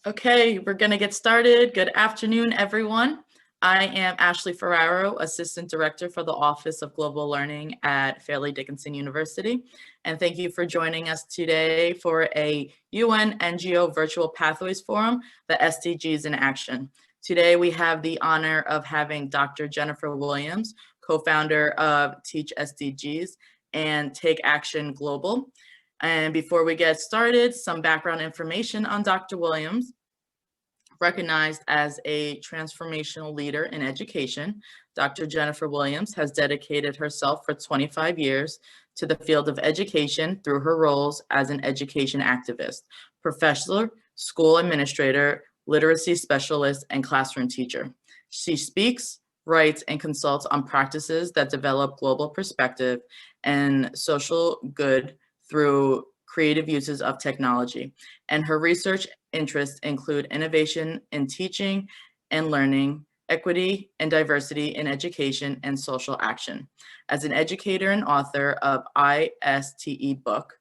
Okay, we're going to get started. Good afternoon, everyone. I am Ashley Ferraro, Assistant Director for the Office of Global Learning at Fairleigh Dickinson University. And thank you for joining us today for a UN NGO Virtual Pathways Forum, the SDGs in Action. Today, we have the honor of having Dr. Jennifer Williams, co-founder of TeachSDGs and Take Action Global. And before we get started, some background information on Dr. Williams. Recognized as a transformational leader in education, Dr. Jennifer Williams has dedicated herself for 25 years to the field of education through her roles as an education activist, professor, school administrator, literacy specialist, and classroom teacher. She speaks, writes, and consults on practices that develop global perspective and social good through creative uses of technology. And her research interests include innovation in teaching and learning, equity and diversity in education, and social action. As an educator and author of ISTE book,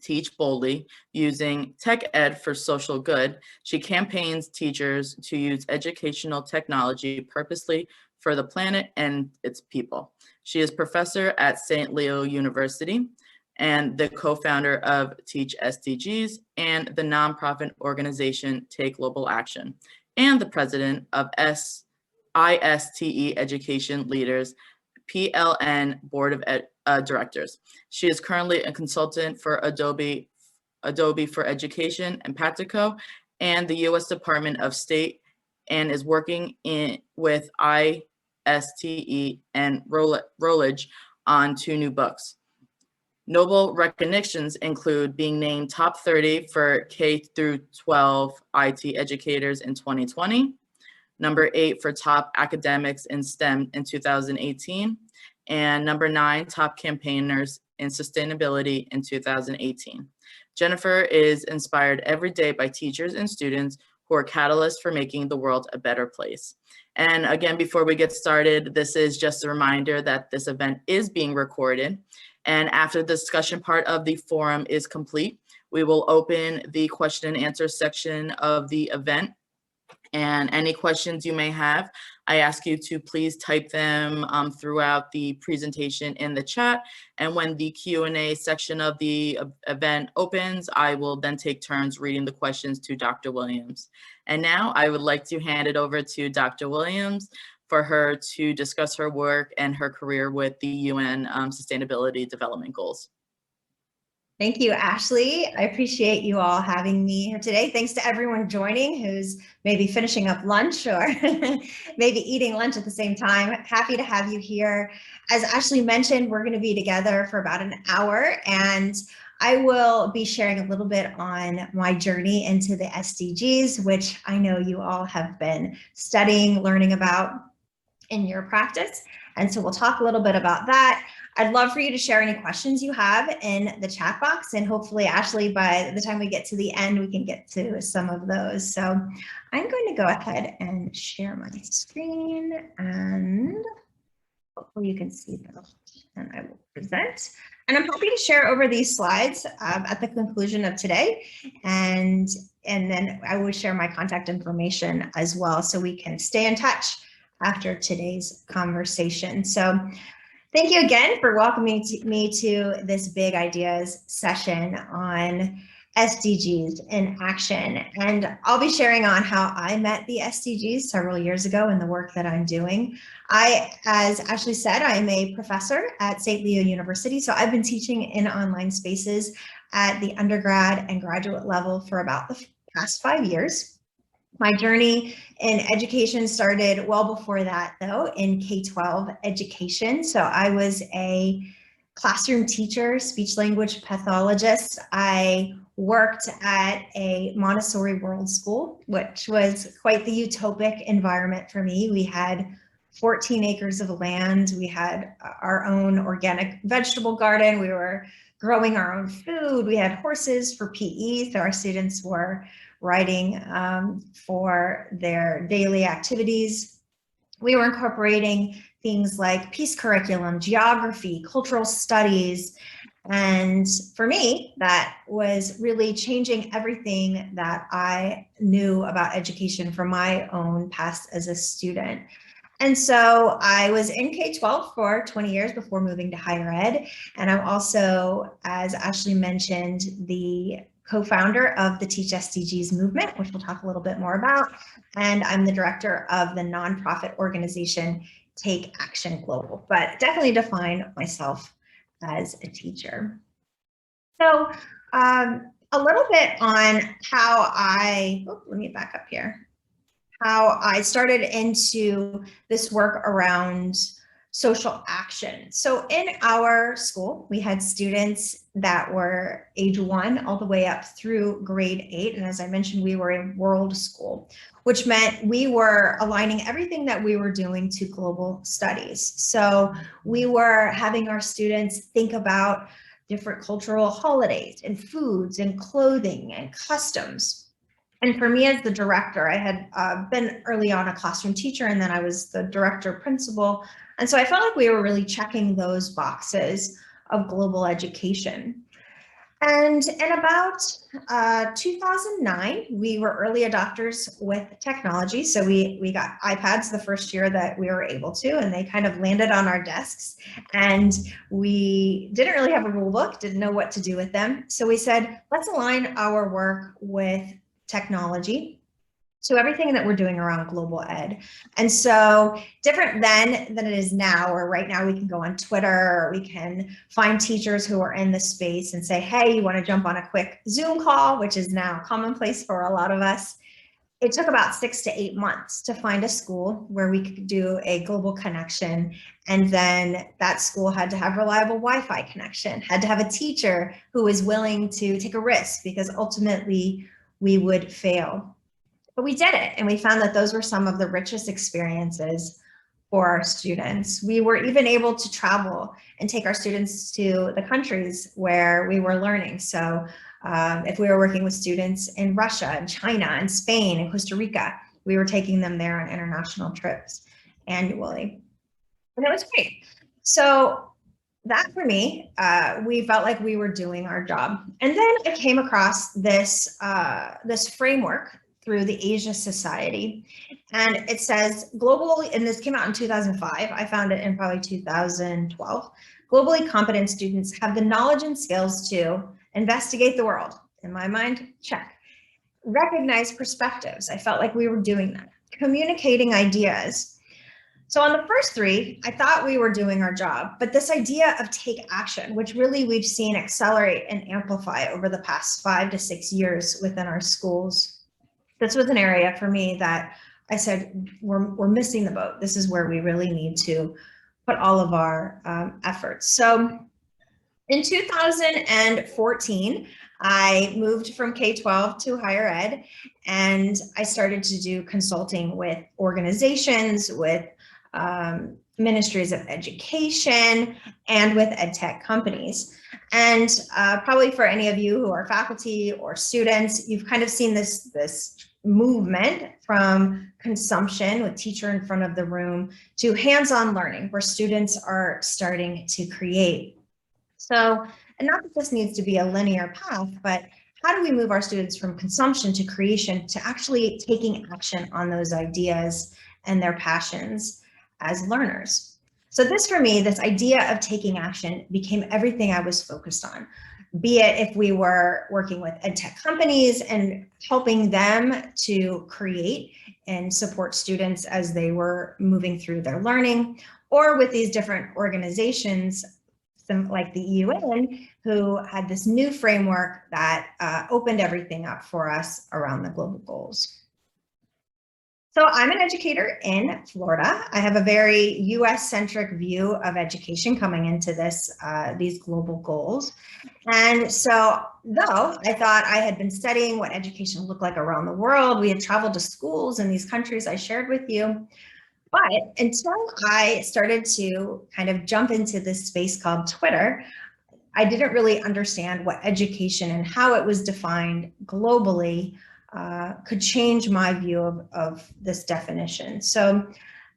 Teach Boldly, using tech ed for social good, she campaigns teachers to use educational technology purposely for the planet and its people. She is professor at St. Leo University and the co-founder of TeachSDGs and the nonprofit organization Take Global Action, and the president of ISTE Education Leaders, PLN Board of Directors. She is currently a consultant for Adobe for Education, Empatico, and the U.S. Department of State, and is working with ISTE and Routledge on 2 new books. Notable recognitions include being named top 30 for K12 IT Educators in 2020, number 8 for top academics in STEM in 2018, and number 9 top campaigners in sustainability in 2018. Jennifer is inspired every day by teachers and students who are catalysts for making the world a better place. And again, before we get started, this is just a reminder that this event is being recorded. And after the discussion part of the forum is complete, we will open the question and answer section of the event. And any questions you may have, I ask you to please type them throughout the presentation in the chat. And when the Q&A section of the event opens, I will then take turns reading the questions to Dr. Williams. And now I would like to hand it over to Dr. Williams for her to discuss her work and her career with the UN Sustainability Development Goals. Thank you, Ashley. I appreciate you all having me here today. Thanks to everyone joining who's maybe finishing up lunch or maybe eating lunch at the same time. Happy to have you here. As Ashley mentioned, we're going to be together for about an hour, and I will be sharing a little bit on my journey into the SDGs, which I know you all have been studying, learning about in your practice. And so we'll talk a little bit about that. I'd love for you to share any questions you have in the chat box, and hopefully, Ashley, by the time we get to the end, we can get to some of those. So I'm going to go ahead and share my screen, and hopefully you can see those, and I will present. And I'm happy to share over these slides at the conclusion of today, and then I will share my contact information as well, so we can stay in touch after today's conversation. So thank you again for welcoming me to this Big Ideas session on SDGs in action. And I'll be sharing on how I met the SDGs several years ago and the work that I'm doing. As Ashley said, I'm a professor at St. Leo University. So I've been teaching in online spaces at the undergrad and graduate level for about the past 5 years. My journey in education started well before that, though, in K12 education. So I was a classroom teacher, speech language pathologist. I worked at a Montessori world school, which was quite the utopic environment for me. We had 14 acres of land. We had our own organic vegetable garden. We were growing our own food. We had horses for PE, so our students were riding for their daily activities. We were incorporating things like peace curriculum, geography, cultural studies, And for me, that was really changing everything that I knew about education from my own past as a student. And so I was in K-12 for 20 years before moving to higher ed. And I'm also, as Ashley mentioned, the co-founder of the TeachSDGs movement, which we'll talk a little bit more about. And I'm the director of the nonprofit organization Take Action Global, but definitely define myself as a teacher. So a little bit on how let me back up here, how I started into this work around social action. So in our school, we had students that were age 1 all the way up through grade 8. And as I mentioned, we were a world school, which meant we were aligning everything that we were doing to global studies. So we were having our students think about different cultural holidays and foods and clothing and customs. And for me as the director, I had been early on a classroom teacher, and then I was the director principal. And so I felt like we were really checking those boxes of global education. And in about 2009, we were early adopters with technology. So we got iPads the first year that we were able to, and they kind of landed on our desks. And we didn't really have a rule book, didn't know what to do with them. So we said, let's align our work with technology to everything that we're doing around global ed. And so different then than it is now, or right now we can go on Twitter, or we can find teachers who are in the space and say, hey, you want to jump on a quick Zoom call, which is now commonplace for a lot of us. It took about 6 to 8 months to find a school where we could do a global connection. And then that school had to have reliable Wi-Fi connection, had to have a teacher who was willing to take a risk, because ultimately we would fail. But we did it, and we found that those were some of the richest experiences for our students. We were even able to travel and take our students to the countries where we were learning. So if we were working with students in Russia and China and Spain and Costa Rica, we were taking them there on international trips annually. And it was great. So that for me, we felt like we were doing our job. And then I came across this, this framework through the Asia Society. And it says globally, and this came out in 2005, I found it in probably 2012, globally competent students have the knowledge and skills to investigate the world. In my mind, check. Recognize perspectives. I felt like we were doing that. Communicating ideas. So on the first 3, I thought we were doing our job, but this idea of take action, which really we've seen accelerate and amplify over the past 5 to 6 years within our schools. This was an area for me that I said, we're missing the boat. This is where we really need to put all of our efforts. So in 2014, I moved from K-12 to higher ed, and I started to do consulting with organizations, with ministries of education, and with Edtech companies. And probably for any of you who are faculty or students, you've kind of seen this movement from consumption with teacher in front of the room to hands-on learning, where students are starting to create. So, and not that this needs to be a linear path, but how do we move our students from consumption to creation to actually taking action on those ideas and their passions as learners? So this, for me, this idea of taking action became everything I was focused on, be it if we were working with Edtech companies and helping them to create and support students as they were moving through their learning, or with these different organizations, like the UN, who had this new framework that opened everything up for us around the global goals. So I'm an educator in Florida. I have a very US-centric view of education coming into this, these global goals. And so though I thought I had been studying what education looked like around the world, we had traveled to schools in these countries I shared with you. But until I started to kind of jump into this space called Twitter, I didn't really understand what education and how it was defined globally could change my view of this definition. So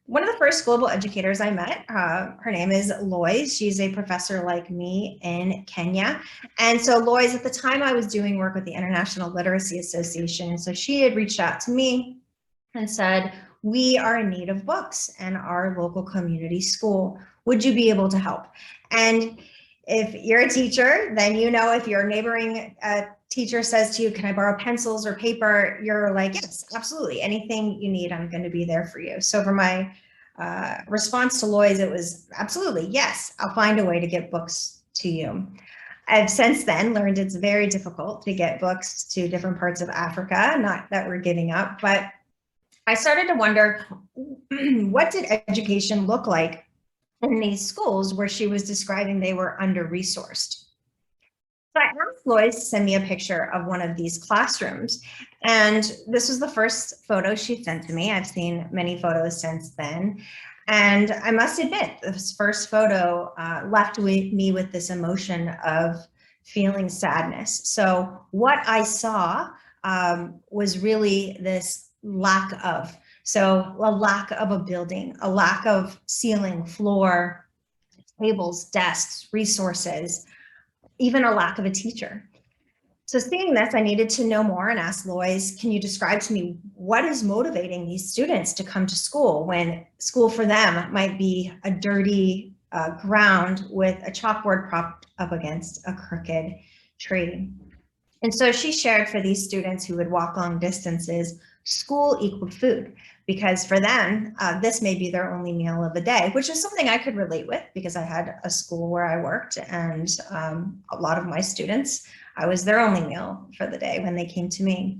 One of the first global educators I met, her name is Lois. She's a professor like me in Kenya. And so Lois, at the time I was doing work with the International Literacy Association. So she had reached out to me and said, we are in need of books in our local community school. Would you be able to help? And if you're a teacher, then you know if your neighboring teacher says to you, can I borrow pencils or paper? You're like, yes, absolutely. Anything you need, I'm going to be there for you. So for my response to Lois, it was absolutely, yes, I'll find a way to get books to you. I've since then learned it's very difficult to get books to different parts of Africa, not that we're giving up, but I started to wonder, what did education look like in these schools where she was describing they were under-resourced? So I asked Lois to send me a picture of one of these classrooms. And this was the first photo she sent to me. I've seen many photos since then. And I must admit, this first photo left me with this emotion of feeling sadness. So what I saw was really this lack of. So a lack of a building, a lack of ceiling, floor, tables, desks, resources, even a lack of a teacher. So seeing this, I needed to know more and asked Lois, can you describe to me what is motivating these students to come to school when school for them might be a dirty ground with a chalkboard propped up against a crooked tree? And so she shared for these students who would walk long distances, school equaled food, because for them, this may be their only meal of the day, which is something I could relate with because I had a school where I worked and a lot of my students, I was their only meal for the day when they came to me.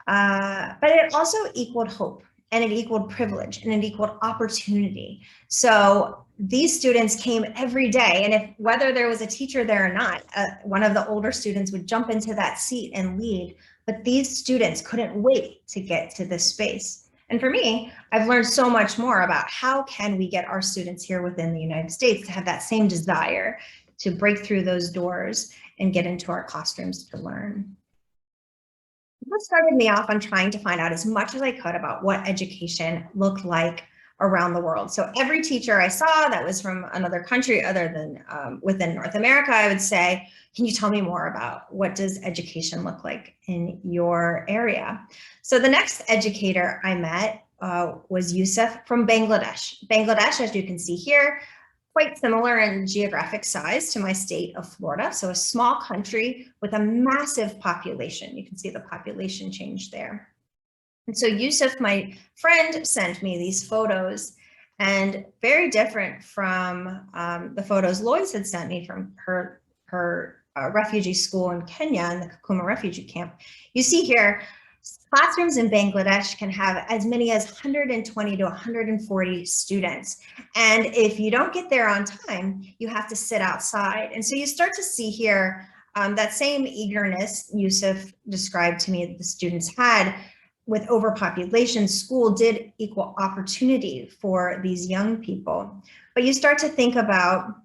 But it also equaled hope, and it equaled privilege, and it equaled opportunity. So these students came every day, and if whether there was a teacher there or not, one of the older students would jump into that seat and lead, but these students couldn't wait to get to this space. And for me, I've learned so much more about how can we get our students here within the United States to have that same desire to break through those doors and get into our classrooms to learn. What started me off on trying to find out as much as I could about what education looked like around the world. So every teacher I saw that was from another country other than within North America, I would say, can you tell me more about what does education look like in your area? So the next educator I met was Yusuf from Bangladesh. Bangladesh, as you can see here, quite similar in geographic size to my state of Florida. So a small country with a massive population. You can see the population change there. And so Yusuf, my friend, sent me these photos, and very different from the photos Lois had sent me from her refugee school in Kenya in the Kakuma refugee camp. You see here, classrooms in Bangladesh can have as many as 120 to 140 students. And if you don't get there on time, you have to sit outside. And so you start to see here that same eagerness Yusuf described to me that the students had. With overpopulation, school did equal opportunity for these young people. But you start to think about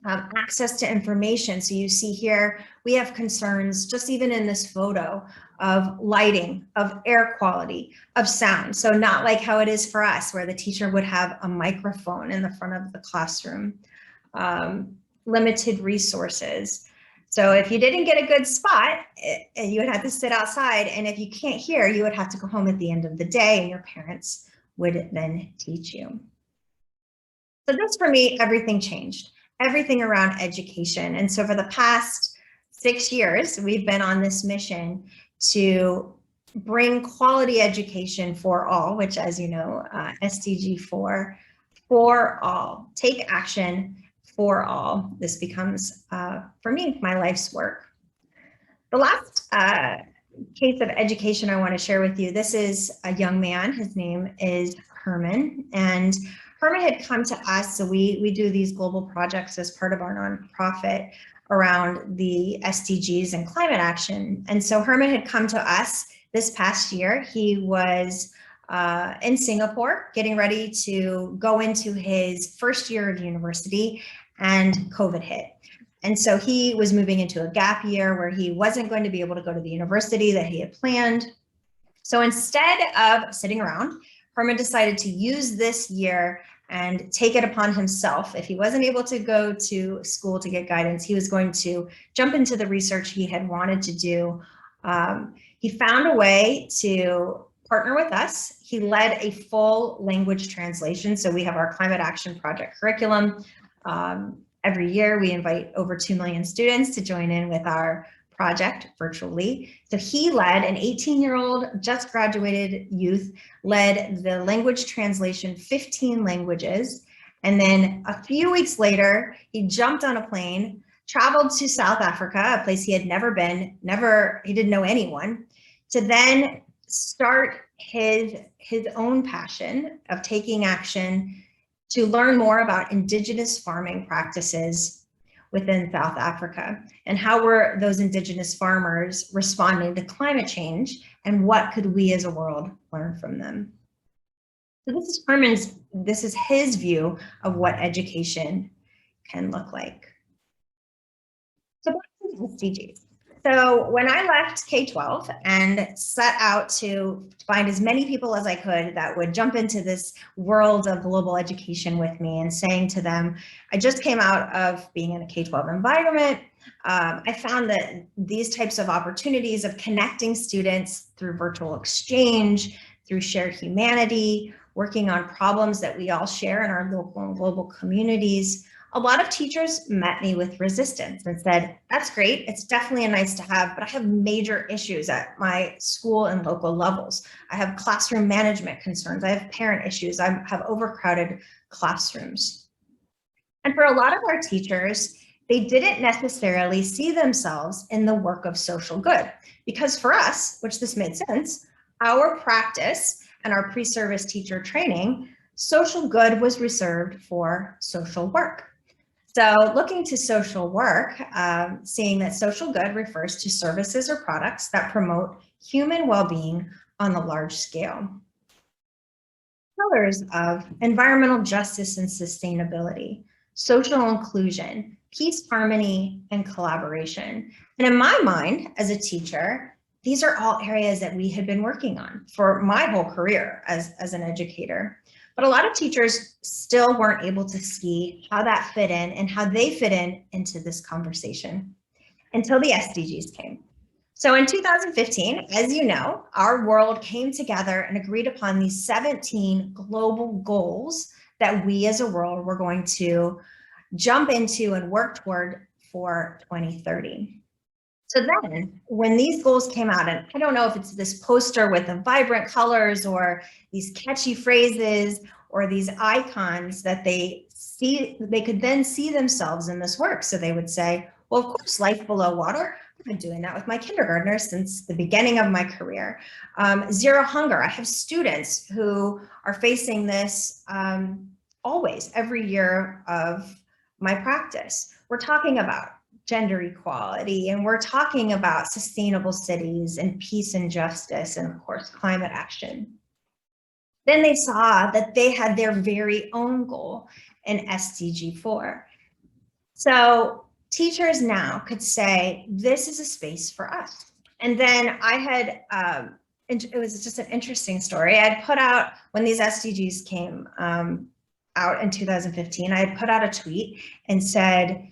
access to information. So you see here, we have concerns just even in this photo of lighting, of air quality, of sound. So not like how it is for us, where the teacher would have a microphone in the front of the classroom, limited resources. So if you didn't get a good spot, you would have to sit outside. And if you can't hear, you would have to go home at the end of the day, and your parents would then teach you. So this, for me, everything changed. Everything around education. And so for the past 6 years, we've been on this mission to bring quality education for all, which, as you know, SDG for all. Take action for all. This becomes, for me, my life's work. The last case of education I want to share with you, this is a young man. His name is Herman, and Herman had come to us. So we do these global projects as part of our nonprofit around the SDGs and climate action. And so Herman had come to us this past year. He was in Singapore, getting ready to go into his first year of university, and COVID hit. And so he was moving into a gap year where he wasn't going to be able to go to the university that he had planned. So instead of sitting around, Herman decided to use this year and take it upon himself. If he wasn't able to go to school to get guidance, he was going to jump into the research he had wanted to do. He found a way to partner with us. He led a full language translation. So we have our Climate Action Project curriculum. Every year we invite over 2 million students to join in with our project virtually. So he led, an 18-year-old just graduated youth, led the language translation, 15 languages. And then a few weeks later, he jumped on a plane, traveled to South Africa, a place he had never been, he didn't know anyone, to then start his own passion of taking action to learn more about indigenous farming practices within South Africa, and how were those indigenous farmers responding to climate change, and what could we as a world learn from them? So this is his view of what education can look like. So back to the SDGs. So when I left K12 and set out to find as many people as I could that would jump into this world of global education with me, and saying to them, I just came out of being in a K12 environment. I found that these types of opportunities of connecting students through virtual exchange, through shared humanity, working on problems that we all share in our local and global communities, a lot of teachers met me with resistance and said, that's great, it's definitely a nice to have, but I have major issues at my school and local levels. I have classroom management concerns, I have parent issues, I have overcrowded classrooms. And for a lot of our teachers, they didn't necessarily see themselves in the work of social good, because for us, which this made sense, our practice and our pre-service teacher training, social good was reserved for social work. So looking to social work, seeing that social good refers to services or products that promote human well-being on the large scale. Pillars of environmental justice and sustainability, social inclusion, peace, harmony, and collaboration. And in my mind, as a teacher, these are all areas that we had been working on for my whole career as an educator. But a lot of teachers still weren't able to see how that fit in and how they fit into this conversation until the SDGs came. So in 2015, as you know, our world came together and agreed upon these 17 global goals that we as a world were going to jump into and work toward for 2030. So then when these goals came out, and I don't know if it's this poster with the vibrant colors or these catchy phrases or these icons that they could then see themselves in this work. So they would say, well, of course, life below water. I've been doing that with my kindergartners since the beginning of my career. Zero hunger. I have students who are facing this always, every year of my practice. We're talking about gender equality, and we're talking about sustainable cities and peace and justice, and of course, climate action. Then they saw that they had their very own goal in SDG 4. So teachers now could say, this is a space for us. And then I had, it was just an interesting story. I had put out, when these SDGs came out in 2015, I had put out a tweet and said,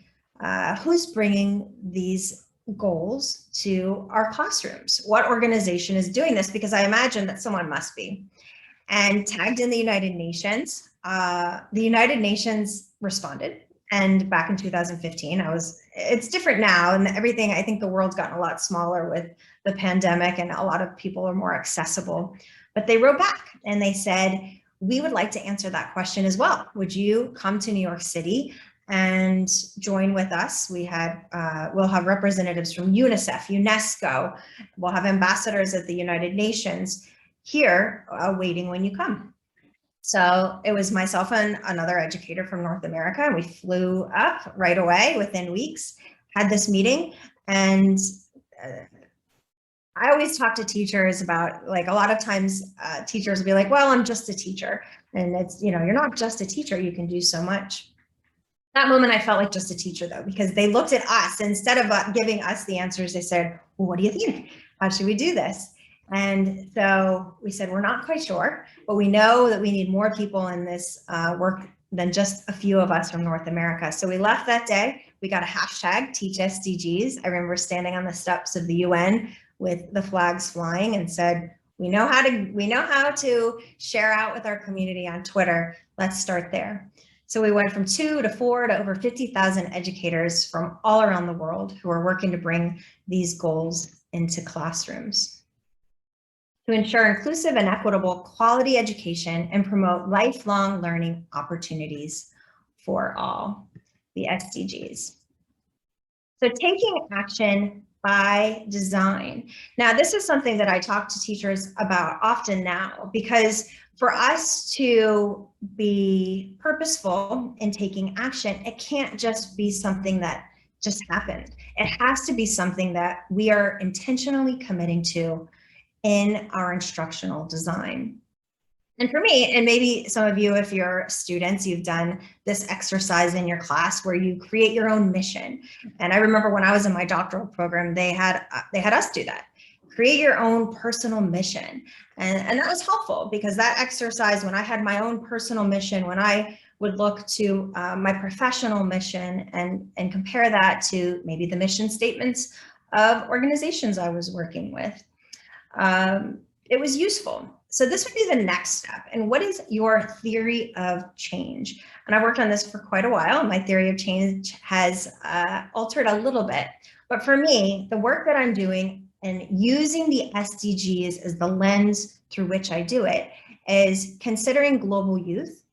who's bringing these goals to our classrooms? What organization is doing this? Because I imagine that someone must be. And tagged in the United Nations. The United Nations responded. And back in 2015, it's different now and everything. I think the world's gotten a lot smaller with the pandemic and a lot of people are more accessible. But they wrote back and they said, we would like to answer that question as well. Would you come to New York City and join with us? We'll have representatives from UNICEF, UNESCO, we'll have ambassadors at the United Nations here waiting when you come. So it was myself and another educator from North America, and we flew up right away within weeks, had this meeting, and I always talk to teachers about, like, a lot of times teachers will be like, well, I'm just a teacher. And it's, you're not just a teacher, you can do so much. That moment I felt like just a teacher though, because they looked at us, instead of giving us the answers, they said, well, what do you think? How should we do this? And so we said, we're not quite sure, but we know that we need more people in this work than just a few of us from North America. So we left that day. We got a hashtag, TeachSDGs. I remember standing on the steps of the UN with the flags flying and said, we know how to share out with our community on Twitter. Let's start there. So we went from 2 to 4 to over 50,000 educators from all around the world who are working to bring these goals into classrooms. To ensure inclusive and equitable quality education and promote lifelong learning opportunities for all, the SDGs. So taking action by design. Now, this is something that I talk to teachers about often now, because for us to be purposeful in taking action, it can't just be something that just happened. It has to be something that we are intentionally committing to in our instructional design. And for me, and maybe some of you, if you're students, you've done this exercise in your class where you create your own mission. And I remember when I was in my doctoral program, they had us do that. Create your own personal mission. And that was helpful, because that exercise, when I had my own personal mission, when I would look to my professional mission and compare that to maybe the mission statements of organizations I was working with, it was useful. So this would be the next step. And what is your theory of change? And I worked on this for quite a while. My theory of change has altered a little bit. But for me, the work that I'm doing and using the SDGs as the lens through which I do it is considering global youth.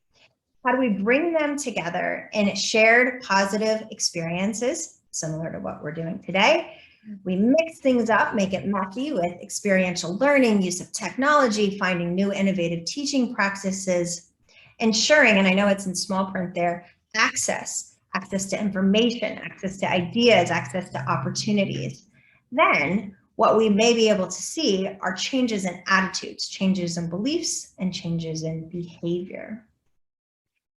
How do we bring them together in shared positive experiences, similar to what we're doing today? We mix things up, make it messy with experiential learning, use of technology, finding new innovative teaching practices, ensuring, and I know it's in small print there, access to information, access to ideas, access to opportunities. Then what we may be able to see are changes in attitudes, changes in beliefs, and changes in behavior,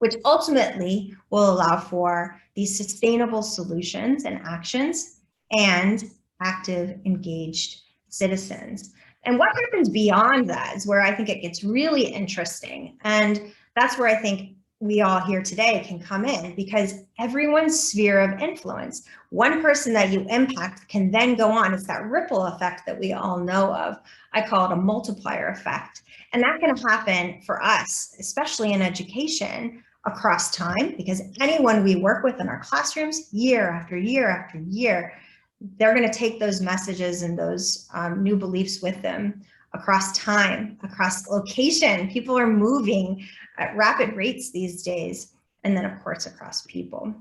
which ultimately will allow for these sustainable solutions and actions and active, engaged citizens. And what happens beyond that is where I think it gets really interesting. And that's where I think we all here today can come in, because everyone's sphere of influence, one person that you impact can then go on. It's that ripple effect that we all know of. I call it a multiplier effect. And that can happen for us, especially in education, across time, because anyone we work with in our classrooms, year after year after year, they're going to take those messages and those new beliefs with them across time, across location. People are moving at rapid rates these days, and then of course across people.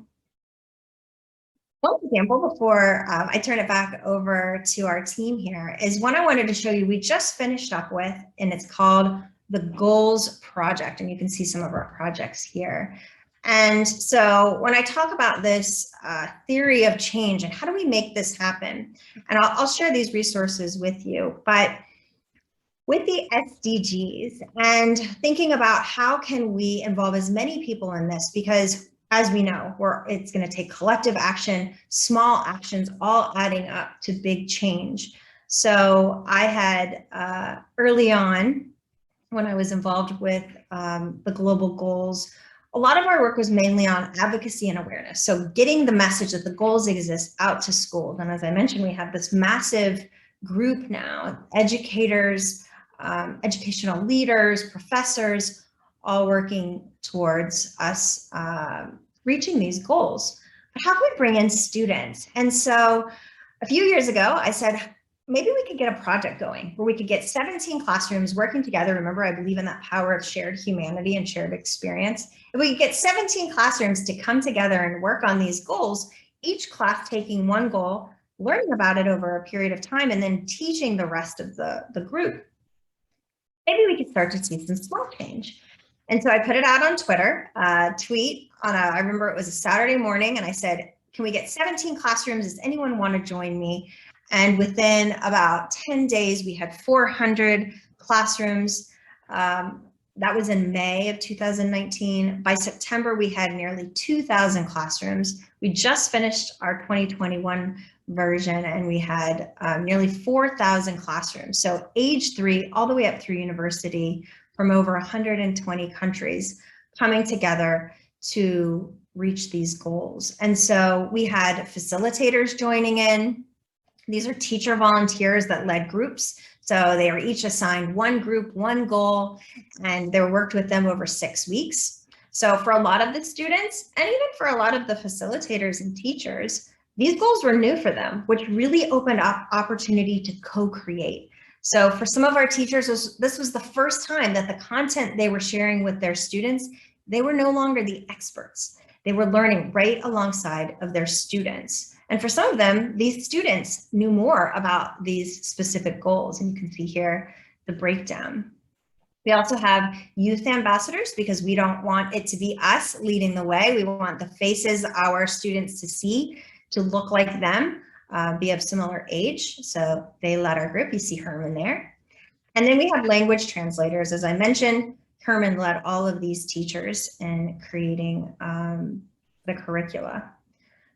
One example before I turn it back over to our team here is one I wanted to show you. We just finished up with, and it's called the Goals Project, and you can see some of our projects here. And so when I talk about this theory of change and how do we make this happen, and I'll share these resources with you, but with the SDGs and thinking about how can we involve as many people in this, because as we know, it's going to take collective action, small actions, all adding up to big change. So I had early on, when I was involved with the global goals, a lot of our work was mainly on advocacy and awareness. So getting the message that the goals exist out to schools. And as I mentioned, we have this massive group now, educators, educational leaders, professors, all working towards us reaching these goals. But how can we bring in students? And so a few years ago, I said, maybe we could get a project going where we could get 17 classrooms working together. Remember, I believe in that power of shared humanity and shared experience. If we could get 17 classrooms to come together and work on these goals, each class taking one goal, learning about it over a period of time, and then teaching the rest of the group, maybe we could start to see some small change. And so I put it out on Twitter, tweet on I remember it was a Saturday morning, and I said, can we get 17 classrooms? Does anyone want to join me? And within about 10 days, we had 400 classrooms That was in May of 2019. By September, we had nearly 2,000 classrooms. We just finished our 2021 version and we had nearly 4,000 classrooms. So age 3 all the way up through university from over 120 countries coming together to reach these goals. And so we had facilitators joining in. These are teacher volunteers that led groups. So they were each assigned one group, one goal, and they worked with them over 6 weeks. So for a lot of the students, and even for a lot of the facilitators and teachers, these goals were new for them, which really opened up opportunity to co-create. So for some of our teachers, this was the first time that the content they were sharing with their students, they were no longer the experts. They were learning right alongside of their students. And for some of them, these students knew more about these specific goals, and you can see here the breakdown. We also have youth ambassadors because we don't want it to be us leading the way. We want the faces our students to see, to look like them, be of similar age. So they led our group. You see Herman there. And then we have language translators. As I mentioned, Herman led all of these teachers in creating the curricula.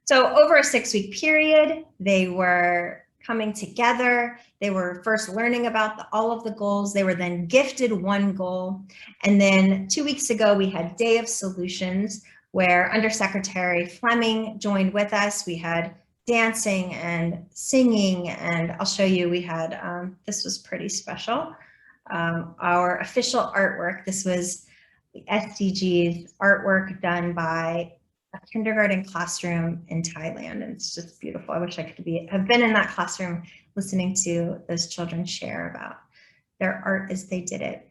So over a 6-week period, they were coming together. They were first learning about all of the goals. They were then gifted one goal. And then 2 weeks ago, we had Day of Solutions, where Undersecretary Fleming joined with us. We had dancing and singing, and I'll show you, we had, this was pretty special. Our official artwork, this was the SDGs artwork done by a kindergarten classroom in Thailand, and it's just beautiful. I wish I could have been in that classroom listening to those children share about their art as they did it.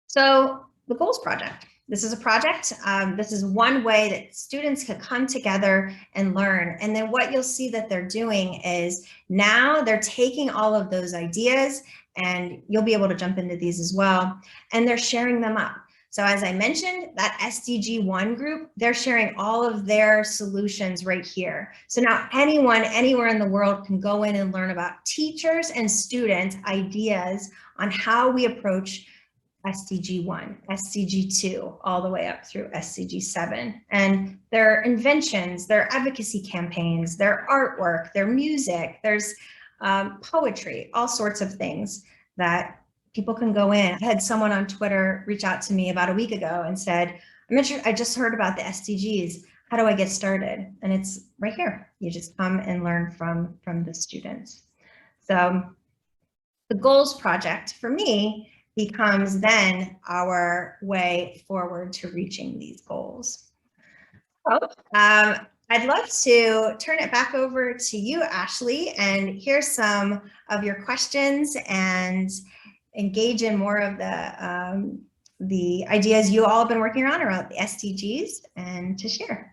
So the Goals Project. This is a project. This is one way that students can come together and learn. And then what you'll see that they're doing is now they're taking all of those ideas, and you'll be able to jump into these as well, and they're sharing them up. So as I mentioned, that SDG 1 group, they're sharing all of their solutions right here. So now anyone, anywhere in the world can go in and learn about teachers and students' ideas on how we approach SDG 1, SDG 2, all the way up through SDG 7. And their inventions, their advocacy campaigns, their artwork, their music, there's poetry, all sorts of things that people can go in. I had someone on Twitter reach out to me about a week ago and said, I just heard about the SDGs. How do I get started? And it's right here. You just come and learn from the students. So the Goals Project for me becomes then our way forward to reaching these goals. So, I'd love to turn it back over to you, Ashley, and hear some of your questions and engage in more of the ideas you all have been working on around the SDGs and to share.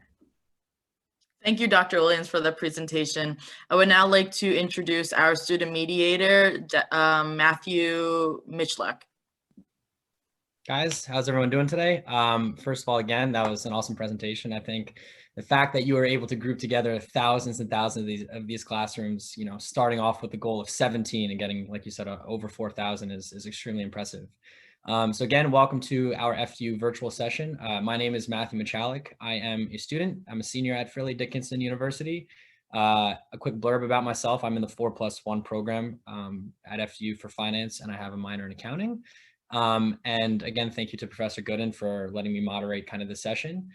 Thank you, Dr. Williams, for the presentation. I would now like to introduce our student mediator, Matthew Michluck. Guys, how's everyone doing today? First of all, again, that was an awesome presentation. I think the fact that you were able to group together thousands and thousands of these classrooms, you know, starting off with the goal of 17 and getting, like you said, over 4,000 is extremely impressive. So again, welcome to our FU virtual session. My name is Matthew Michalik. I am a student. I'm a senior at Fairleigh Dickinson University. A quick blurb about myself. I'm in the 4+1 program at FU for finance, and I have a minor in accounting. And again, thank you to Professor Gooden for letting me moderate kind of the session.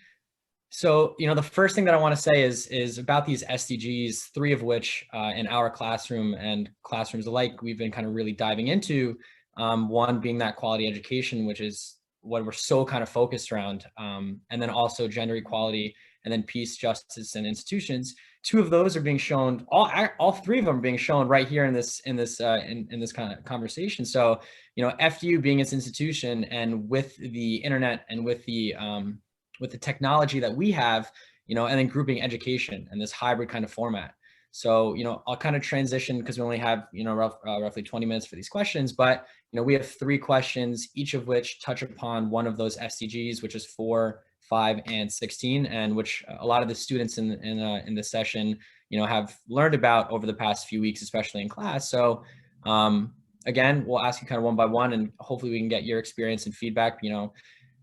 So, you know, the first thing that I want to say is about these SDGs, 3 of which in our classroom and classrooms alike, we've been kind of really diving into. One being that quality education, which is what we're so kind of focused around, and then also gender equality, and then peace, justice, and institutions. 2 of those are being shown. All 3 of them are being shown right here in this kind of conversation. So, you know, FU being its institution, and with the internet and with the technology that we have, you know, and then grouping education and this hybrid kind of format. So, you know, I'll kind of transition because we only have, you know, roughly 20 minutes for these questions, but, you know, we have 3 questions, each of which touch upon one of those SDGs, which is 4, 5, and 16, and which a lot of the students in this session, you know, have learned about over the past few weeks, especially in class. So, again, we'll ask you kind of one by one, and hopefully we can get your experience and feedback,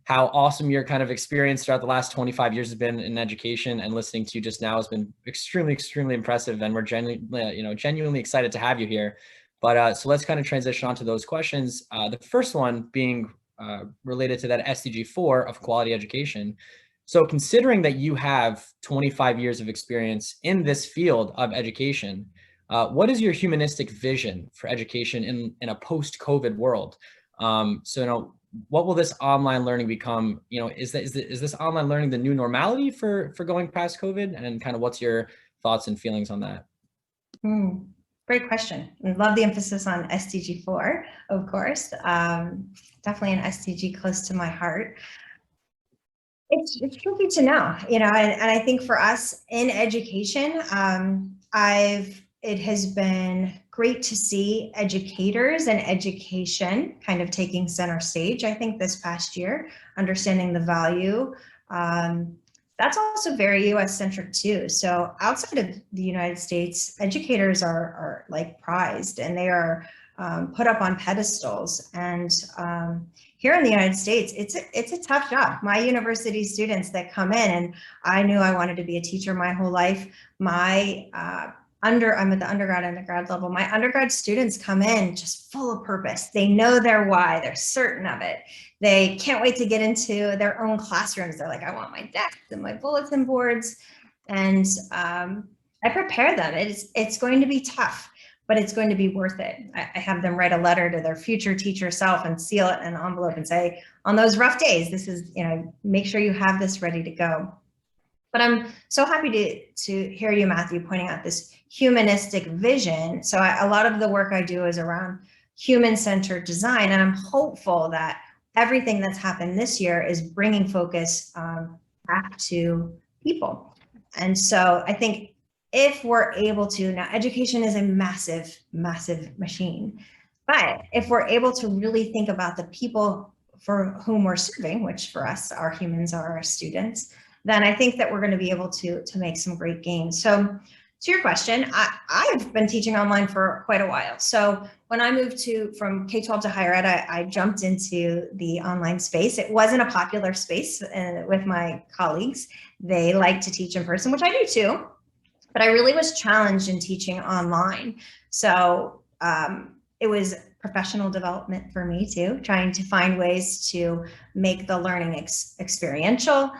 how awesome your kind of experience throughout the last 25 years has been in education, and listening to you just now has been extremely, extremely impressive. And we're genuinely excited to have you here. But so let's kind of transition on to those questions. The first one being related to that SDG 4 of quality education. So considering that you have 25 years of experience in this field of education, what is your humanistic vision for education in a post-COVID world? What will this online learning become? Is this online learning the new normality for going past COVID? And kind of what's your thoughts and feelings on that? Great question. I love the emphasis on SDG 4, of course. Definitely an SDG close to my heart. It's tricky to know, and I think for us in education, it has been great to see educators and education kind of taking center stage, I think, this past year, understanding the value. That's also very US centric too. So outside of the United States, educators are like prized, and they are put up on pedestals. And here in the United States, it's a tough job. My university students that come in, and I knew I wanted to be a teacher my whole life. I'm at the undergrad and grad level. My undergrad students come in just full of purpose. They know their why. They're certain of it. They can't wait to get into their own classrooms. They're like, I want my desks and my bulletin boards. And I prepare them. It's going to be tough, but it's going to be worth it. I have them write a letter to their future teacher self and seal it in an envelope and say, on those rough days, this is, make sure you have this ready to go. But I'm so happy to hear you, Matthew, pointing out this humanistic vision. So a lot of the work I do is around human-centered design, and I'm hopeful that everything that's happened this year is bringing focus back to people. And so I think if we're able to, now education is a massive, massive machine, but if we're able to really think about the people for whom we're serving, which for us, our humans are our students, then I think that we're going to be able to make some great gains. So to your question, I've been teaching online for quite a while. So when I moved from K12 to higher ed, I jumped into the online space. It wasn't a popular space with my colleagues. They like to teach in person, which I do too, but I really was challenged in teaching online. So it was professional development for me too, trying to find ways to make the learning experiential,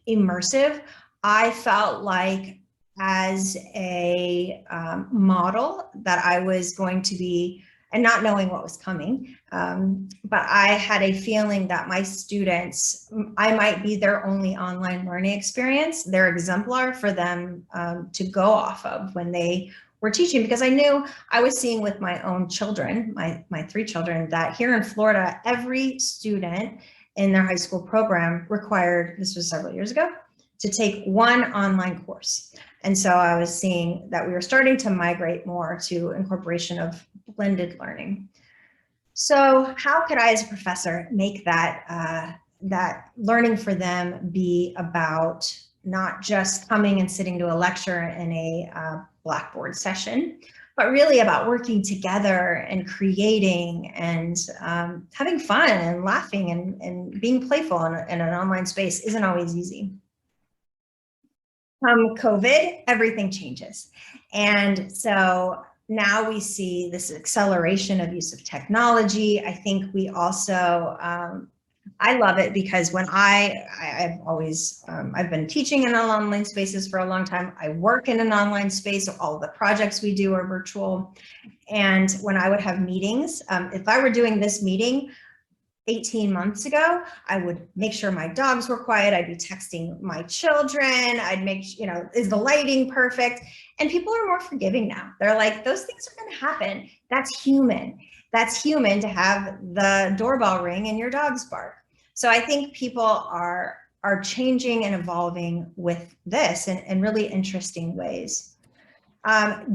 immersive. I felt like as a model that I was going to be, and not knowing what was coming, but I had a feeling that my students, I might be their only online learning experience, their exemplar for them to go off of when they were teaching, because I knew I was seeing with my own children, my 3 children, that here in Florida, every student in their high school program required, this was several years ago, to take one online course. And so I was seeing that we were starting to migrate more to incorporation of blended learning. So how could I, as a professor, make that learning for them be about not just coming and sitting to a lecture in a Blackboard session, but really about working together and creating and having fun and laughing and being playful in an online space isn't always easy. COVID, everything changes. And so now we see this acceleration of use of technology. I think we also, I love it because when I've always, I've been teaching in online spaces for a long time. I work in an online space, so all the projects we do are virtual. And when I would have meetings, if I were doing this meeting 18 months ago, I would make sure my dogs were quiet. I'd be texting my children. I'd make, is the lighting perfect? And people are more forgiving now. They're like, those things are going to happen. That's human. That's human to have the doorbell ring and your dogs bark. So I think people are changing and evolving with this in really interesting ways.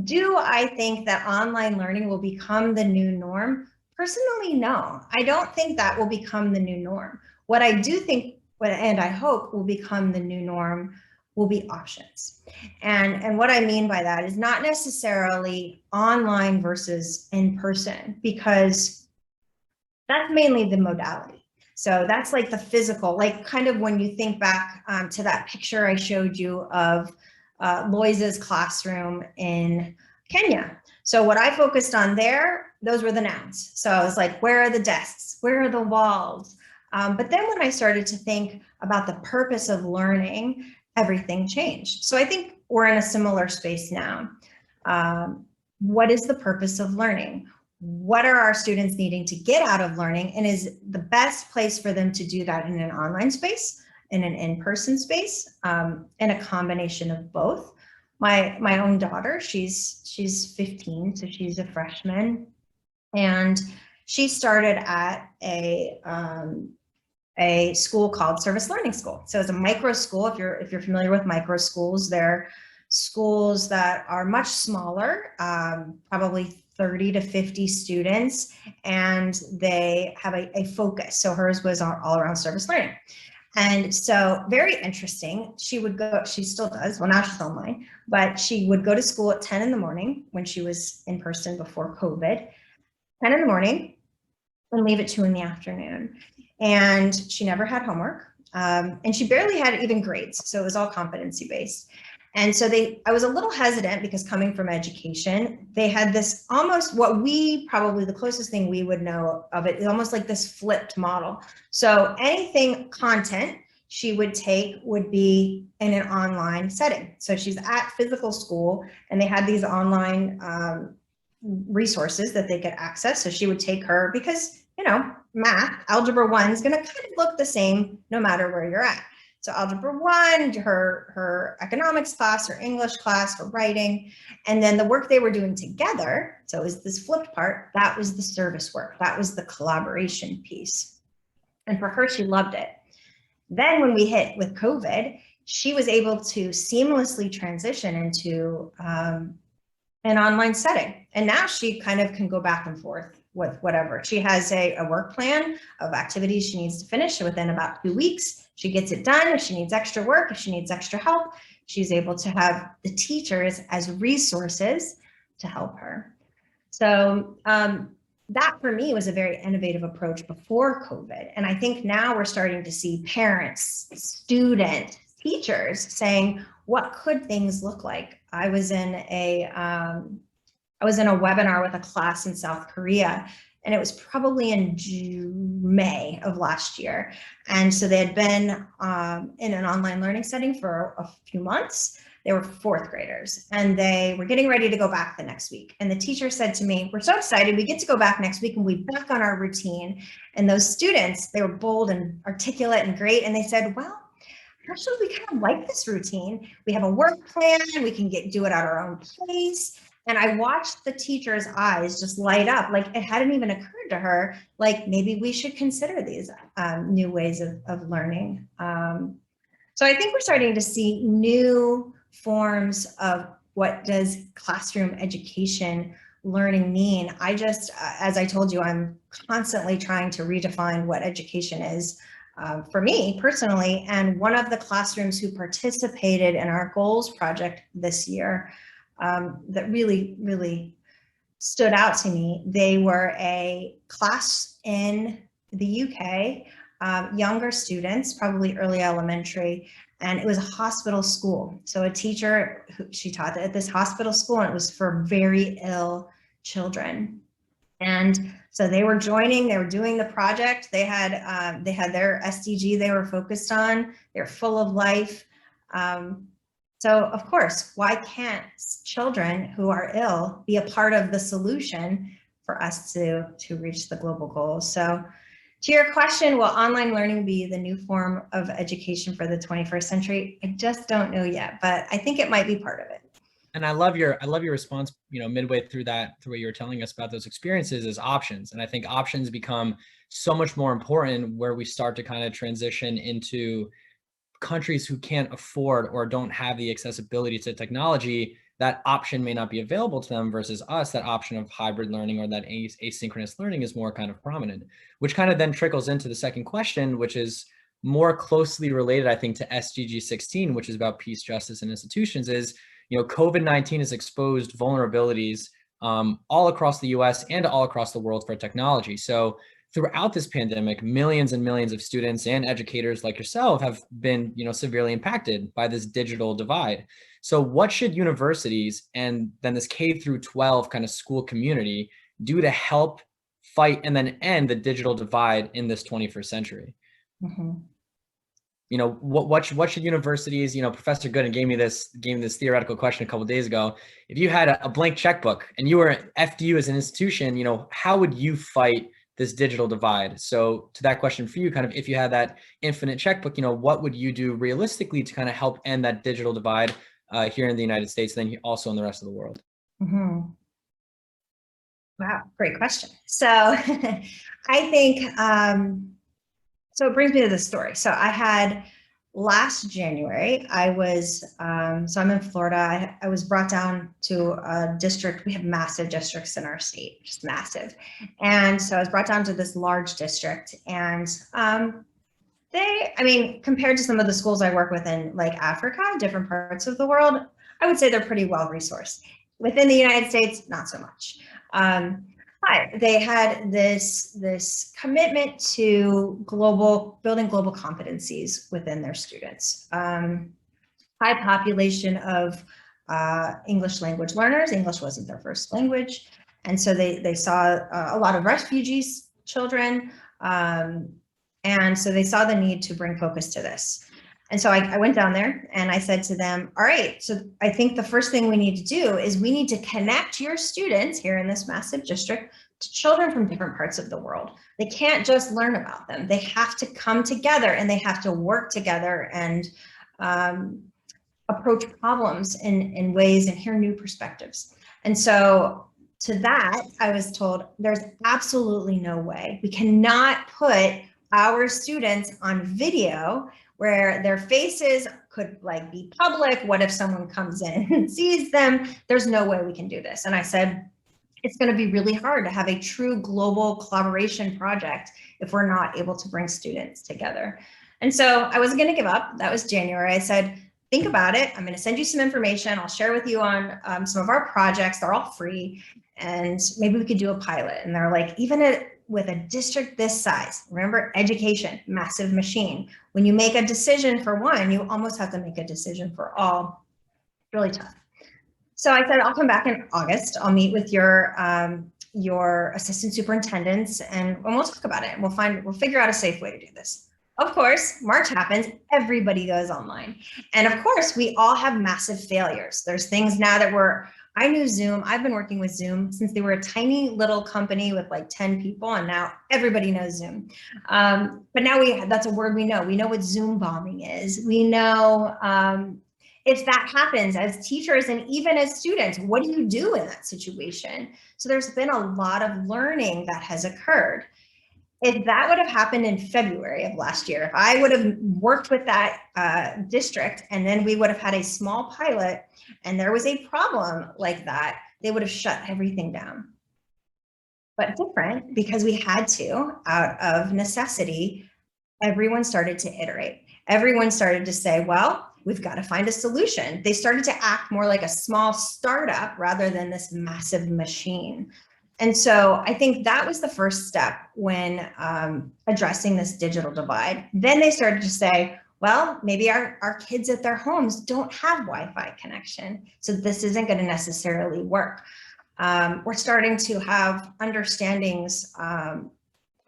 Do I think that online learning will become the new norm? Personally, no. I don't think that will become the new norm. What I do think, and I hope will become the new norm, will be options. And what I mean by that is not necessarily online versus in person, because that's mainly the modality. So that's like the physical, like kind of when you think back to that picture I showed you of Loisa's classroom in Kenya. So what I focused on there, those were the nouns. So I was like, where are the desks? Where are the walls? But then when I started to think about the purpose of learning, everything changed. So I think we're in a similar space now. What is the purpose of learning? What are our students needing to get out of learning? And is the best place for them to do that in an online space, in an in-person space, and a combination of both? My own daughter, she's 15, so she's a freshman, and she started at a school called Service Learning School. So it's a micro school. If you're familiar with micro schools, they're schools that are much smaller, probably 30 to 50 students, and they have a focus. So hers was all around service learning. And so very interesting. She would go, she still does, well now she's online, but she would go to school at 10 in the morning when she was in person before COVID, 10 in the morning, and leave at 2 in the afternoon. And she never had homework, and she barely had even grades. So it was all competency based. And so I was a little hesitant because coming from education, they had this almost what we probably the closest thing we would know of it is almost like this flipped model. So anything content she would take would be in an online setting. So she's at physical school and they had these online resources that they could access. So she would take her because, you know, math, algebra 1 is going to kind of look the same no matter where you're at. So algebra 1, her economics class, her English class, her writing, and then the work they were doing together, so it was this flipped part, that was the service work, that was the collaboration piece. And for her, she loved it. Then when we hit with COVID, she was able to seamlessly transition into an online setting. And now she kind of can go back and forth with whatever. She has a work plan of activities she needs to finish within about 2 weeks. She gets it done. If she needs extra work, if she needs extra help, she's able to have the teachers as resources to help her. So that for me was a very innovative approach before COVID. And I think now we're starting to see parents, students, teachers saying, what could things look like? I was in a webinar with a class in South Korea, and it was probably in May of last year. And so they had been in an online learning setting for a few months. They were 4th graders and they were getting ready to go back the next week. And the teacher said to me, we're so excited, we get to go back next week and we'll be back on our routine. And those students, they were bold and articulate and great. And they said, well, actually, we kind of like this routine. We have a work plan, we can do it at our own pace. And I watched the teacher's eyes just light up, like it hadn't even occurred to her, like maybe we should consider these new ways of learning. So I think we're starting to see new forms of what does classroom education learning mean. I just, as I told you, I'm constantly trying to redefine what education is for me personally. And one of the classrooms who participated in our goals project this year that really, really stood out to me, they were a class in the UK, younger students, probably early elementary, and it was a hospital school. So a teacher, she taught at this hospital school, and it was for very ill children. And so they were joining, they were doing the project. They had their SDG they were focused on. They're full of life. So of course, why can't children who are ill be a part of the solution for us to reach the global goals? So to your question, will online learning be the new form of education for the 21st century? I just don't know yet, but I think it might be part of it. And I love your response, you know, midway through what you were telling us about those experiences as options. And I think options become so much more important where we start to kind of transition into countries who can't afford or don't have the accessibility to technology. That option may not be available to them versus us. That option of hybrid learning or that asynchronous learning is more kind of prominent, which kind of then trickles into the second question, which is more closely related, I think, to SDG 16, which is about peace, justice, and institutions, is, COVID-19 has exposed vulnerabilities all across the US and all across the world for technology. So throughout this pandemic, millions and millions of students and educators like yourself have been, severely impacted by this digital divide. So what should universities and then this K through 12 kind of school community do to help fight and then end the digital divide in this 21st century? Mm-hmm. What should universities, Professor Gooden gave me this theoretical question a couple of days ago. If you had a blank checkbook and you were FDU as an institution, how would you fight this digital divide? So to that question for you, kind of, if you had that infinite checkbook, what would you do realistically to kind of help end that digital divide here in the United States, then also in the rest of the world? Mm-hmm. Wow, great question. So I think, so it brings me to the story. So I had last January, I was, so I'm in Florida. I was brought down to a district. We have massive districts in our state, just massive. And so I was brought down to this large district, and compared to some of the schools I work with in like Africa, different parts of the world, I would say they're pretty well resourced. Within the United States, not so much. But they had this commitment to building global competencies within their students. High population of English language learners. English wasn't their first language. And so they saw a lot of refugees children. And so they saw the need to bring focus to this. And so I went down there and I said to them, all right, so I think the first thing we need to do is we need to connect your students here in this massive district to children from different parts of the world. They can't just learn about them. They have to come together and they have to work together and approach problems in ways and hear new perspectives. And so to that, I was told there's absolutely no way. We cannot put our students on video where their faces could like be public. What if someone comes in and sees them? There's no way we can do this. And I said, it's going to be really hard to have a true global collaboration project if we're not able to bring students together. And so I wasn't going to give up. That was January. I said, think about it. I'm going to send you some information. I'll share with you on some of our projects. They're all free. And maybe we could do a pilot. And they're like, even with a district this size, remember, education, massive machine. When you make a decision for one, you almost have to make a decision for all. Really tough. So I said, I'll come back in August. I'll meet with your assistant superintendents and we'll talk about it. And we'll figure out a safe way to do this. Of course, March happens, everybody goes online. And of course, we all have massive failures. There's things now that I knew Zoom. I've been working with Zoom since they were a tiny little company with like 10 people, and now everybody knows Zoom. But now that's a word we know. We know what Zoom bombing is. We know if that happens as teachers and even as students, what do you do in that situation? So there's been a lot of learning that has occurred. If that would have happened in February of last year, if I would have worked with that district and then we would have had a small pilot and there was a problem like that, they would have shut everything down. But different, because we had to, out of necessity, everyone started to iterate. Everyone started to say, well, we've got to find a solution. They started to act more like a small startup rather than this massive machine. And so I think that was the first step when addressing this digital divide. Then they started to say, well, maybe our kids at their homes don't have Wi-Fi connection, so this isn't going to necessarily work. We're starting to have understandings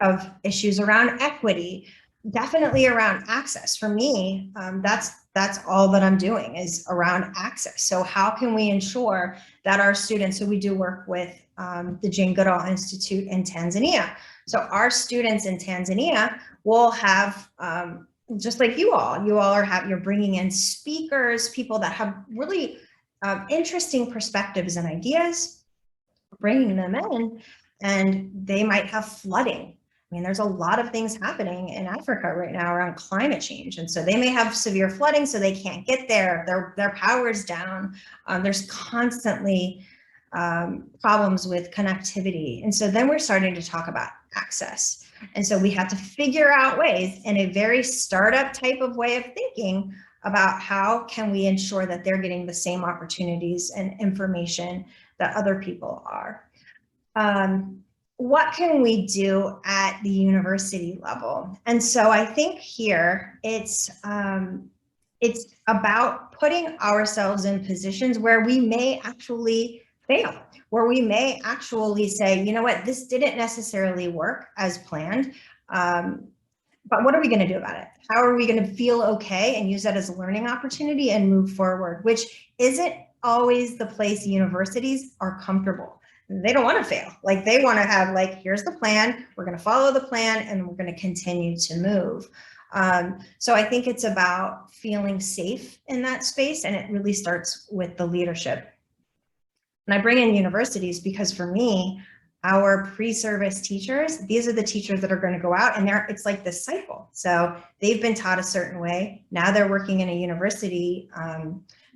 of issues around equity, definitely around access. For me, that's all that I'm doing is around access. So how can we ensure that our students, so we do work with the Jane Goodall Institute in Tanzania. So our students in Tanzania will have, just like you're bringing in speakers, people that have really interesting perspectives and ideas, bringing them in, and they might have flooding. I mean, there's a lot of things happening in Africa right now around climate change. And so they may have severe flooding, so they can't get there. Their power's down. There's constantly problems with connectivity. And so then we're starting to talk about access. And so we had to figure out ways in a very startup type of way of thinking about how can we ensure that they're getting the same opportunities and information that other people are. What can we do at the university level? And so I think here it's about putting ourselves in positions where we may actually fail, where we may actually say, you know what, this didn't necessarily work as planned, but what are we going to do about it? How are we going to feel okay and use that as a learning opportunity and move forward, which isn't always the place universities are comfortable. They don't want to fail. Like they want to have like, here's the plan, we're going to follow the plan and we're going to continue to move. So I think it's about feeling safe in that space, and it really starts with the leadership. And I bring in universities because for me, our pre-service teachers, these are the teachers that are going to go out and it's like this cycle. So they've been taught a certain way. Now they're working in a university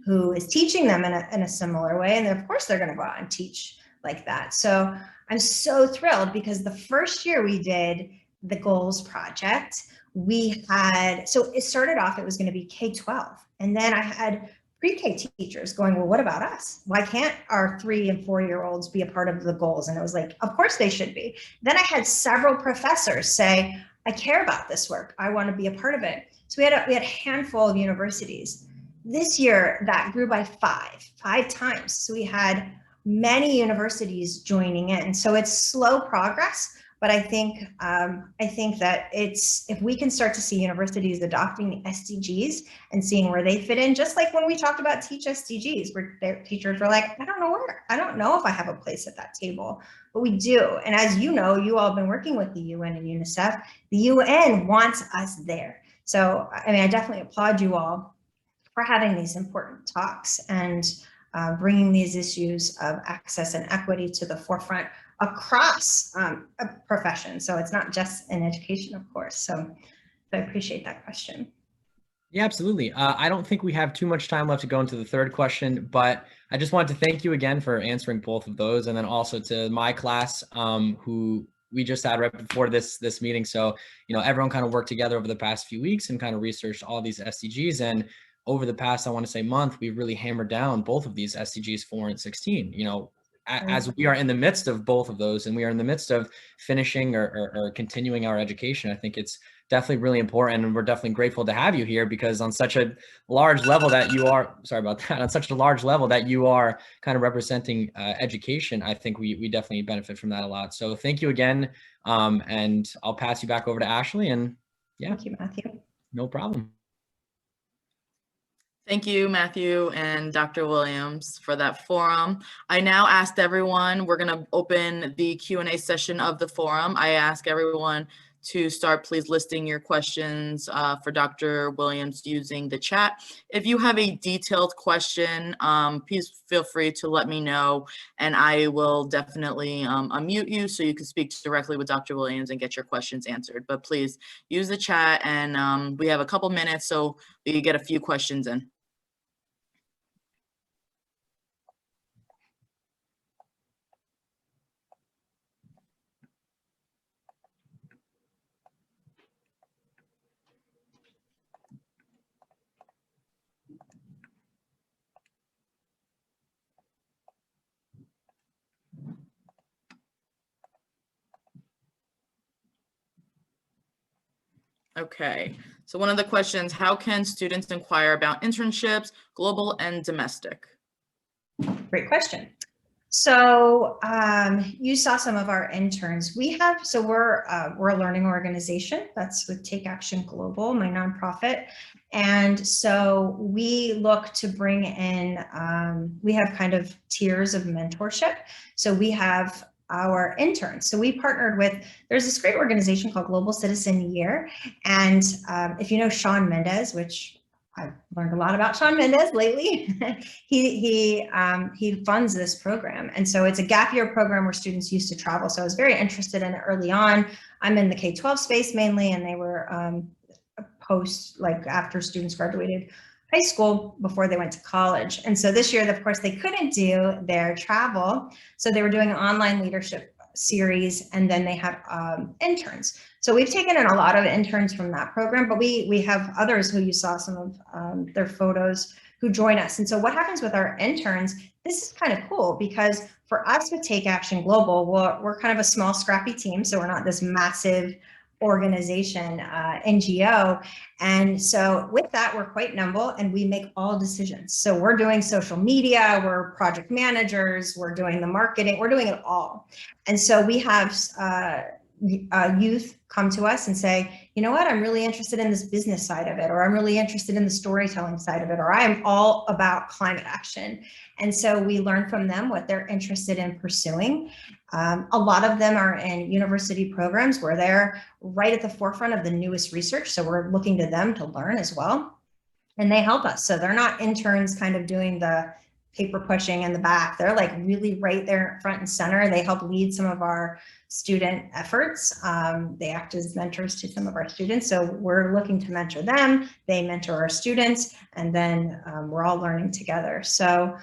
who is teaching them in a similar way. And then of course they're going to go out and teach like that. So I'm so thrilled because the first year we did the goals project, so it started off, it was going to be K12. And then I had pre-K teachers going, well, what about us? Why can't our 3 and 4-year-olds be a part of the goals? And it was like, of course they should be. Then I had several professors say, I care about this work. I want to be a part of it. So we had a handful of universities. This year that grew by five times. So we had many universities joining in. So it's slow progress, but I think that if we can start to see universities adopting the SDGs and seeing where they fit in, just like when we talked about TeachSDGs, where their teachers were like, I don't know where, I don't know if I have a place at that table, but we do. And as you know, you all have been working with the UN and UNICEF. The UN wants us there. So, I mean, I definitely applaud you all for having these important talks and bringing these issues of access and equity to the forefront across a profession. So it's not just in education, of course. So I appreciate that question. Yeah, absolutely. I don't think we have too much time left to go into the third question, but I just wanted to thank you again for answering both of those. And then also to my class, who we just had right before this meeting. So, everyone kind of worked together over the past few weeks and kind of researched all these SDGs. And over the past, I want to say month, we've really hammered down both of these SDGs 4 and 16, as we are in the midst of both of those, and we are in the midst of finishing or continuing our education. I think it's definitely really important, and we're definitely grateful to have you here, because on such a large level that you are, on such a large level that you are kind of representing education, I think we definitely benefit from that a lot. So thank you again, and I'll pass you back over to Ashley. And yeah, Thank you, Matthew. No problem. Thank you, Matthew and Dr. Williams, for that forum. I now asked everyone, we're going to open the Q&A session of the forum. I ask everyone to start please listing your questions for Dr. Williams using the chat. If you have a detailed question, please feel free to let me know, and I will definitely unmute you so you can speak directly with Dr. Williams and get your questions answered. But please use the chat, and we have a couple minutes so we can get a few questions in. Okay, so one of the questions, how can students inquire about internships, global and domestic? Great question. So you saw some of our interns. We're a learning organization. That's with Take Action Global, my nonprofit. And so we look to bring in, we have kind of tiers of mentorship. So we have our interns. So we partnered with, there's this great organization called Global Citizen Year. And if you know Shawn Mendes, which I've learned a lot about Shawn Mendes lately, he funds this program. And so it's a gap year program where students used to travel. So I was very interested in it early on. I'm in the K12 space mainly, and they were after students graduated high school before they went to college. And so this year, of course, they couldn't do their travel. So they were doing an online leadership series, and then they have interns. So we've taken in a lot of interns from that program, but we have others who you saw some of their photos who join us. And so what happens with our interns, this is kind of cool because for us with Take Action Global, we're kind of a small scrappy team. So we're not this massive organization, NGO. And so with that, we're quite nimble and we make all decisions. So we're doing social media, we're project managers, we're doing the marketing, we're doing it all. And so we have youth come to us and say, you know what, I'm really interested in this business side of it, or I'm really interested in the storytelling side of it, or I'm all about climate action. And so we learn from them what they're interested in pursuing. A lot of them are in university programs where they're right at the forefront of the newest research. So we're looking to them to learn as well. And they help us. So they're not interns kind of doing the paper pushing in the back. They're like really right there front and center. They help lead some of our student efforts. They act as mentors to some of our students. So we're looking to mentor them. They mentor our students, and then we're all learning together. So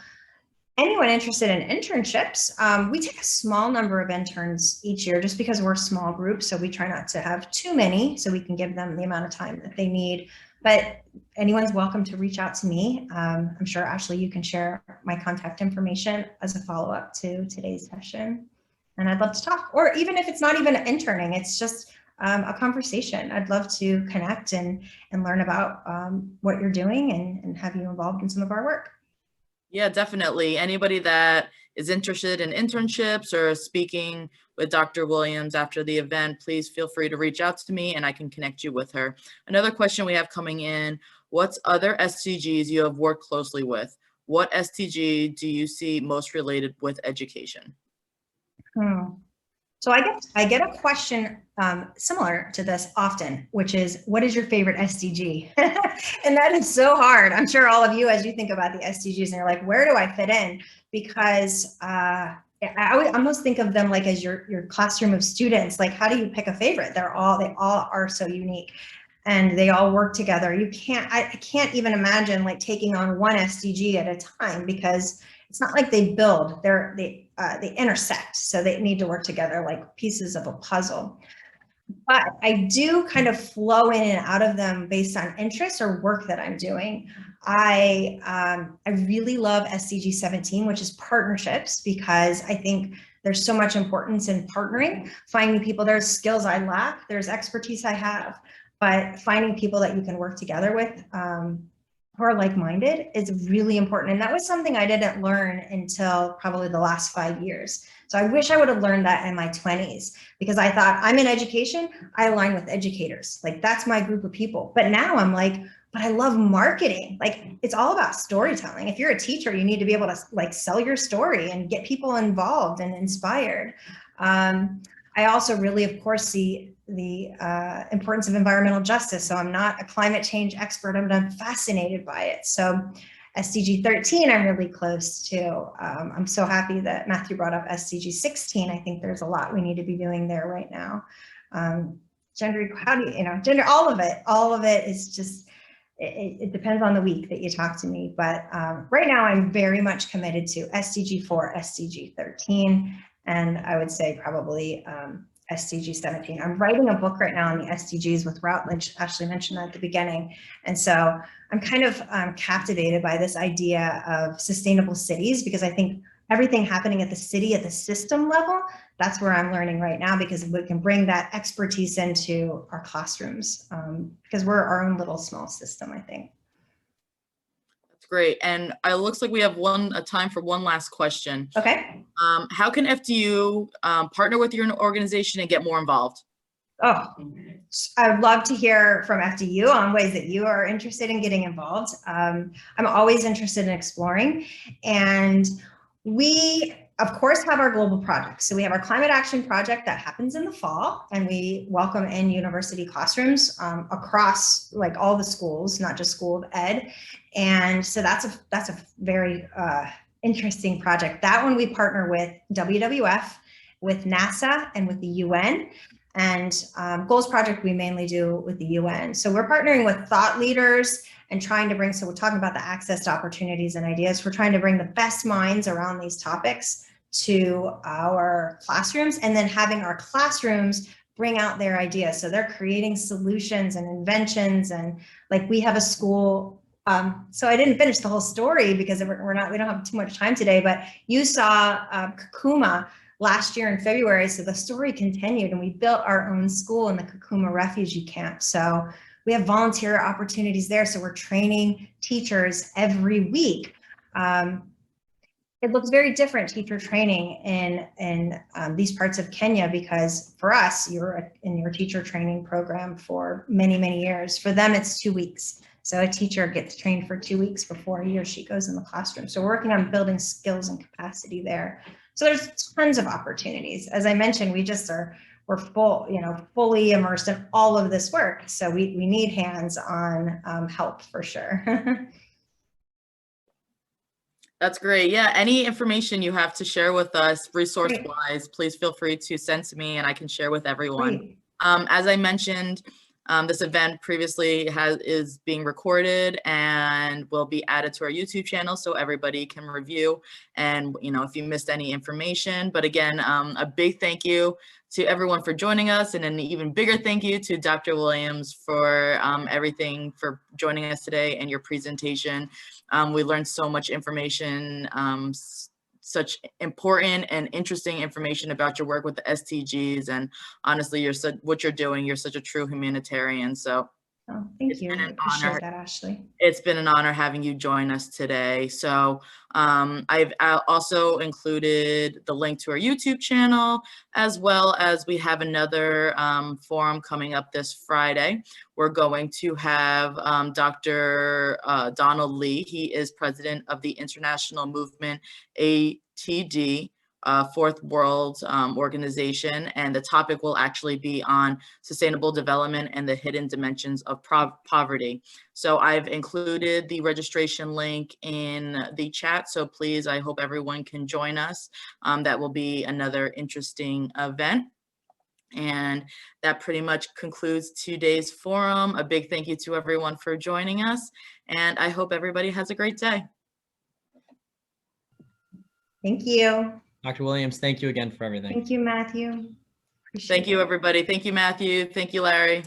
anyone interested in internships, we take a small number of interns each year just because we're a small group. So we try not to have too many so we can give them the amount of time that they need. But anyone's welcome to reach out to me. I'm sure, Ashley, you can share my contact information as a follow-up to today's session. And I'd love to talk, or even if it's not even interning, it's just a conversation. I'd love to connect and learn about what you're doing and have you involved in some of our work. Yeah, definitely. Anybody that is interested in internships or speaking with Dr. Williams after the event, please feel free to reach out to me and I can connect you with her. Another question we have coming in, what's other SDGs you have worked closely with? What SDG do you see most related with education? So I get a question similar to this often, which is, what is your favorite SDG? And that is so hard. I'm sure all of you, as you think about the SDGs and you're like, where do I fit in? Because I almost think of them like as your classroom of students. Like, how do you pick a favorite? They all are so unique and they all work together. I can't even imagine like taking on one SDG at a time because it's not like they build, they intersect. So they need to work together like pieces of a puzzle. But I do kind of flow in and out of them based on interests or work that I'm doing. I really love SDG 17, which is partnerships, because I think there's so much importance in partnering, finding people. There's skills I lack, there's expertise I have, but finding people that you can work together with who are like-minded is really important. And that was something I didn't learn until probably the last 5 years. So I wish I would have learned that in my 20s, because I thought, I'm in education, I align with educators. Like, that's my group of people. But now I'm like, but I love marketing. Like, it's all about storytelling. If you're a teacher, you need to be able to like sell your story and get people involved and inspired. I also really, of course, see the importance of environmental justice. So I'm not a climate change expert, I'm fascinated by it. So SDG 13, I'm really close to. I'm so happy that Matthew brought up SDG 16. I think there's a lot we need to be doing there right now. Gender equality, gender, all of it is just, it depends on the week that you talk to me. But right now I'm very much committed to SDG 4, SDG 13, and I would say probably SDG 17. I'm writing a book right now on the SDGs with Routledge. Ashley mentioned that at the beginning. And so I'm kind of captivated by this idea of sustainable cities, because I think everything happening at the city, at the system level, that's where I'm learning right now, because we can bring that expertise into our classrooms, because we're our own little small system, I think. That's great. And it looks like we have a time for one last question. Okay. How can FDU partner with your organization and get more involved? Oh, I'd love to hear from FDU on ways that you are interested in getting involved. I'm always interested in exploring, and we, of course, have our global projects. So we have our climate action project that happens in the fall, and we welcome in university classrooms across like all the schools, not just School of Ed. And so that's a very interesting project. That one we partner with WWF, with NASA, and with the UN. And Goals Project we mainly do with the UN. So we're partnering with thought leaders and trying to bring, so we're talking about the access to opportunities and ideas. We're trying to bring the best minds around these topics to our classrooms, and then having our classrooms bring out their ideas. So they're creating solutions and inventions, and like we have a school. So I didn't finish the whole story because we don't have too much time today, but you saw Kakuma last year in February. So the story continued, and we built our own school in the Kakuma refugee camp. So we have volunteer opportunities there. So we're training teachers every week. It looks very different, teacher training in these parts of Kenya, because for us, you're in your teacher training program for many, many years. For them, it's 2 weeks. So a teacher gets trained for 2 weeks before he or she goes in the classroom. So we're working on building skills and capacity there. So there's tons of opportunities. As I mentioned, we're fully immersed in all of this work. So we need hands-on help for sure. That's great. Yeah, any information you have to share with us resource-wise, please feel free to send to me and I can share with everyone. Great. As I mentioned, this event previously is being recorded and will be added to our YouTube channel so everybody can review, and if you missed any information. But again, a big thank you to everyone for joining us, and an even bigger thank you to Dr. Williams for everything, for joining us today and your presentation. We learned so much information, such important and interesting information about your work with the SDGs, and honestly, what you're doing, you're such a true humanitarian. So thank you. I appreciate that, Ashley. It's been an honor having you join us today. So I've also included the link to our YouTube channel, as well as we have another forum coming up this Friday. We're going to have Dr. Donald Lee. He is president of the International Movement ATD, Fourth World Organization, and the topic will actually be on sustainable development and the hidden dimensions of poverty. So I've included the registration link in the chat, so please, I hope everyone can join us. That will be another interesting event. And that pretty much concludes today's forum. A big thank you to everyone for joining us, and I hope everybody has a great day. Thank you. Dr. Williams, thank you again for everything. Thank you, Matthew. Thank you, everybody. Thank you, Matthew. Thank you, Larry.